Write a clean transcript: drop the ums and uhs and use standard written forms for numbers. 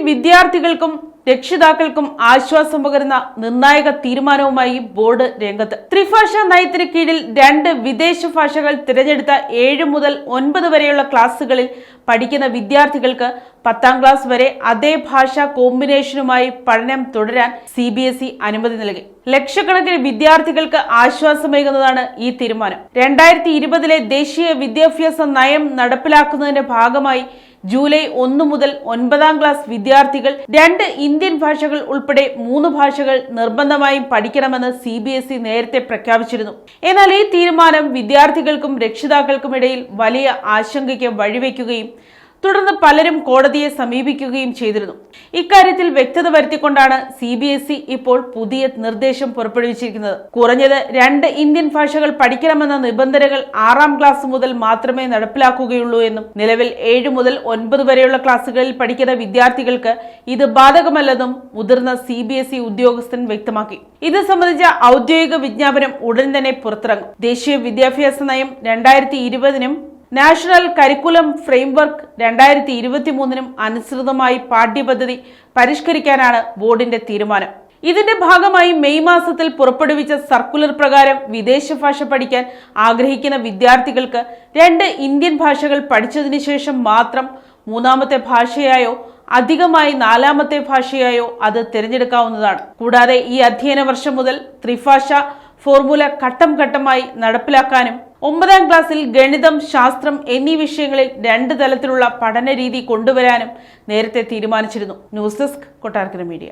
വിദ്യാർത്ഥികൾക്കും രക്ഷിതാക്കൾക്കും ആശ്വാസം പകരുന്ന നിർണായക തീരുമാനവുമായി ബോർഡ് രംഗത്ത്. ത്രിഭാഷാ നയത്തിന് കീഴിൽ 2 വിദേശ ഭാഷകൾ തിരഞ്ഞെടുത്ത 7 മുതൽ 9 വരെയുള്ള ക്ലാസുകളിൽ പഠിക്കുന്ന വിദ്യാർത്ഥികൾക്ക് 10ാം ക്ലാസ് വരെ അതേ ഭാഷാ കോമ്പിനേഷനുമായി പഠനം തുടരാൻ CBSE അനുമതി നൽകി. ലക്ഷക്കണക്കിന് വിദ്യാർത്ഥികൾക്ക് ആശ്വാസമേകുന്നതാണ് ഈ തീരുമാനം. 2020 ദേശീയ വിദ്യാഭ്യാസ നയം നടപ്പിലാക്കുന്നതിന്റെ ഭാഗമായി ജൂലൈ 1 മുതൽ 9ാം ക്ലാസ് വിദ്യാർത്ഥികൾ 2 ഇന്ത്യൻ ഭാഷകൾ ഉൾപ്പെടെ 3 ഭാഷകൾ നിർബന്ധമായും പഠിക്കണമെന്ന് CBSE നേരത്തെ പ്രഖ്യാപിച്ചിരുന്നു. എന്നാൽ ഈ തീരുമാനം വിദ്യാർത്ഥികൾക്കും രക്ഷിതാക്കൾക്കുമിടയിൽ വലിയ ആശങ്കയ്ക്ക് വഴിവെക്കുകയും തുടർന്ന് പലരും കോടതിയെ സമീപിക്കുകയും ചെയ്തിരുന്നു. ഇക്കാര്യത്തിൽ വ്യക്തത വരുത്തിക്കൊണ്ടാണ് CBSE ഇപ്പോൾ പുതിയ നിർദ്ദേശം പുറപ്പെടുവിച്ചിരിക്കുന്നത്. കുറഞ്ഞത് 2 ഇന്ത്യൻ ഭാഷകൾ പഠിക്കണമെന്ന നിബന്ധനകൾ 6ാം ക്ലാസ് മുതൽ മാത്രമേ നടപ്പിലാക്കുകയുള്ളൂ എന്നും നിലവിൽ 7 മുതൽ 9 വരെയുള്ള ക്ലാസുകളിൽ പഠിക്കുന്ന വിദ്യാർത്ഥികൾക്ക് ഇത് ബാധകമല്ലെന്നും മുതിർന്ന CBSE ഉദ്യോഗസ്ഥൻ വ്യക്തമാക്കി. ഇത് സംബന്ധിച്ച ഔദ്യോഗിക വിജ്ഞാപനം ഉടൻ തന്നെ പുറത്തിറങ്ങും. ദേശീയ വിദ്യാഭ്യാസ നയം 2020 നാഷണൽ കരിക്കുലം ഫ്രെയിംവർക്ക് 2023 അനുസൃതമായി പാഠ്യപദ്ധതി പരിഷ്കരിക്കാനാണ് ബോർഡിന്റെ തീരുമാനം. ഇതിന്റെ ഭാഗമായി മെയ് മാസത്തിൽ പുറപ്പെടുവിച്ച സർക്കുലർ പ്രകാരം വിദേശ ഭാഷ പഠിക്കാൻ ആഗ്രഹിക്കുന്ന വിദ്യാർത്ഥികൾക്ക് 2 ഇന്ത്യൻ ഭാഷകൾ പഠിച്ചതിനു ശേഷം മാത്രം 3ാമത്തെ ഭാഷയായോ അധികമായി 4ാമത്തെ ഭാഷയായോ അത് തിരഞ്ഞെടുക്കാവുന്നതാണ്. കൂടാതെ ഈ അധ്യയന വർഷം മുതൽ ത്രിഭാഷ ഫോർമുല ഘട്ടം ഘട്ടമായി നടപ്പിലാക്കാനും 9ാം ക്ലാസ്സിൽ ഗണിതം, ശാസ്ത്രം എന്നീ വിഷയങ്ങളിൽ 2 തലത്തിലുള്ള പഠന രീതി കൊണ്ടുവരാനും നേരത്തെ തീരുമാനിച്ചിരുന്നു. News desk, Kottarakkara media.